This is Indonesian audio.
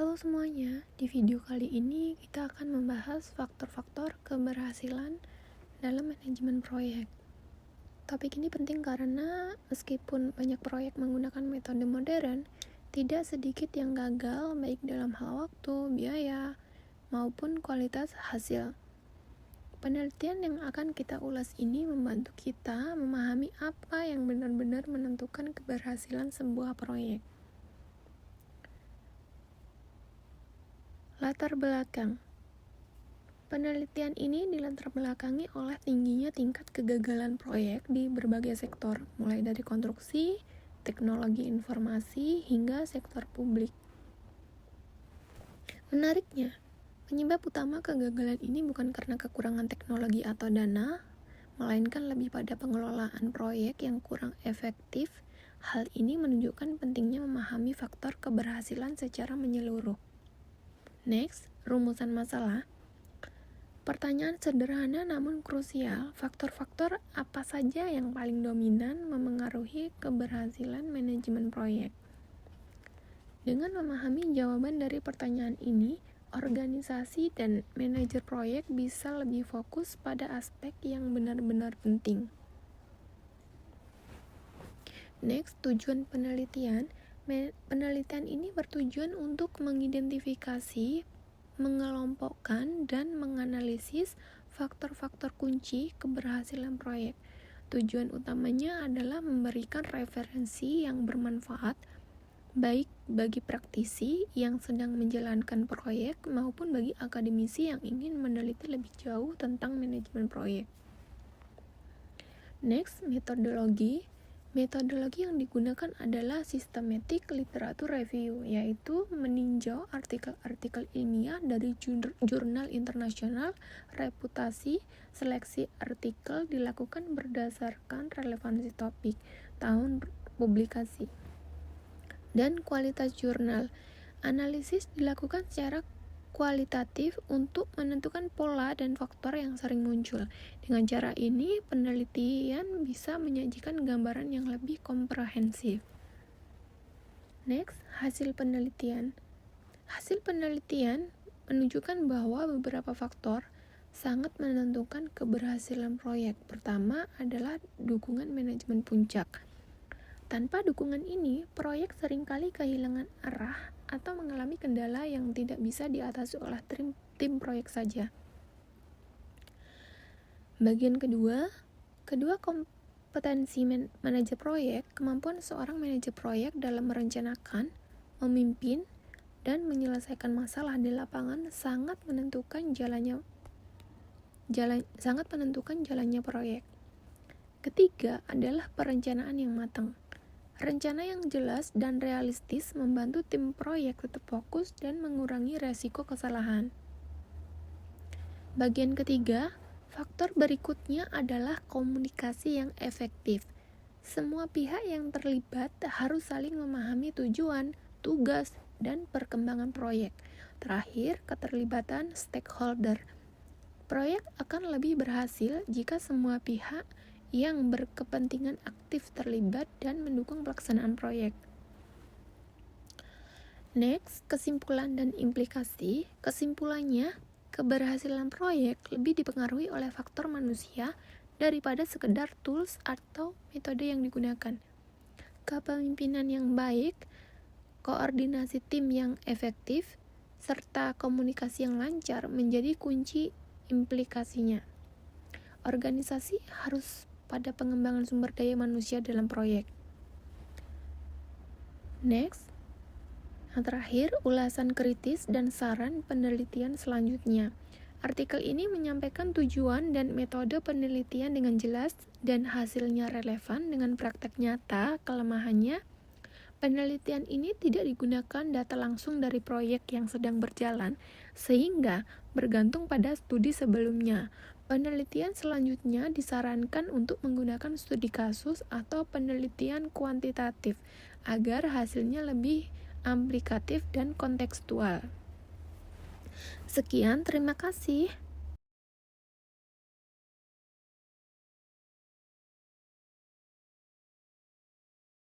Halo semuanya, di video kali ini kita akan membahas faktor-faktor keberhasilan dalam manajemen proyek. Topik ini penting karena meskipun banyak proyek menggunakan metode modern, tidak sedikit yang gagal baik dalam hal waktu, biaya, maupun kualitas hasil. Penelitian yang akan kita ulas ini membantu kita memahami apa yang benar-benar menentukan keberhasilan sebuah proyek. Latar belakang. Penelitian ini dilatar belakangi oleh tingginya tingkat kegagalan proyek di berbagai sektor, mulai dari konstruksi, teknologi informasi, hingga sektor publik. Menariknya, penyebab utama kegagalan ini bukan karena kekurangan teknologi atau dana, melainkan lebih pada pengelolaan proyek yang kurang efektif. Hal ini menunjukkan pentingnya memahami faktor keberhasilan secara menyeluruh. Next, rumusan masalah. Pertanyaan sederhana namun krusial, faktor-faktor apa saja yang paling dominan memengaruhi keberhasilan manajemen proyek? Dengan memahami jawaban dari pertanyaan ini, organisasi dan manajer proyek bisa lebih fokus pada aspek yang benar-benar penting. Next, tujuan penelitian. Penelitian ini bertujuan untuk mengidentifikasi, mengelompokkan, dan menganalisis faktor-faktor kunci keberhasilan proyek. Tujuan utamanya adalah memberikan referensi yang bermanfaat, baik bagi praktisi yang sedang menjalankan proyek maupun bagi akademisi yang ingin meneliti lebih jauh tentang manajemen proyek. Next, metodologi. Metodologi yang digunakan adalah systematic literature review, yaitu meninjau artikel-artikel ilmiah dari jurnal internasional, reputasi, seleksi artikel dilakukan berdasarkan relevansi topik, tahun publikasi, dan kualitas jurnal. Analisis dilakukan secara kualitatif untuk menentukan pola dan faktor yang sering muncul. Dengan cara ini, penelitian bisa menyajikan gambaran yang lebih komprehensif. Next, hasil penelitian. Hasil penelitian menunjukkan bahwa beberapa faktor sangat menentukan keberhasilan proyek. Pertama adalah dukungan manajemen puncak. Tanpa dukungan ini, proyek seringkali kehilangan arah atau mengalami kendala yang tidak bisa diatasi oleh tim proyek saja. Bagian kedua kompetensi manajer proyek. Kemampuan seorang manajer proyek dalam merencanakan, memimpin, dan menyelesaikan masalah di lapangan sangat menentukan jalannya proyek. Ketiga adalah perencanaan yang matang. Rencana yang jelas dan realistis membantu tim proyek tetap fokus dan mengurangi resiko kesalahan. Bagian ketiga, faktor berikutnya adalah komunikasi yang efektif. Semua pihak yang terlibat harus saling memahami tujuan, tugas, dan perkembangan proyek. Terakhir, keterlibatan stakeholder. Proyek akan lebih berhasil jika semua pihak yang berkepentingan aktif terlibat dan mendukung pelaksanaan proyek. Next, kesimpulan dan implikasi. Kesimpulannya, keberhasilan proyek lebih dipengaruhi oleh faktor manusia daripada sekedar tools atau metode yang digunakan. Kepemimpinan yang baik, koordinasi tim yang efektif, serta komunikasi yang lancar menjadi kunci implikasinya. Organisasi harus pada pengembangan sumber daya manusia dalam proyek. Next, yang terakhir, ulasan kritis dan saran penelitian selanjutnya. Artikel ini menyampaikan tujuan dan metode penelitian dengan jelas dan hasilnya relevan dengan praktek nyata. Kelemahannya, penelitian ini tidak digunakan data langsung dari proyek yang sedang berjalan, sehingga bergantung pada studi sebelumnya. Penelitian selanjutnya disarankan untuk menggunakan studi kasus atau penelitian kuantitatif agar hasilnya lebih aplikatif dan kontekstual. Sekian, terima kasih.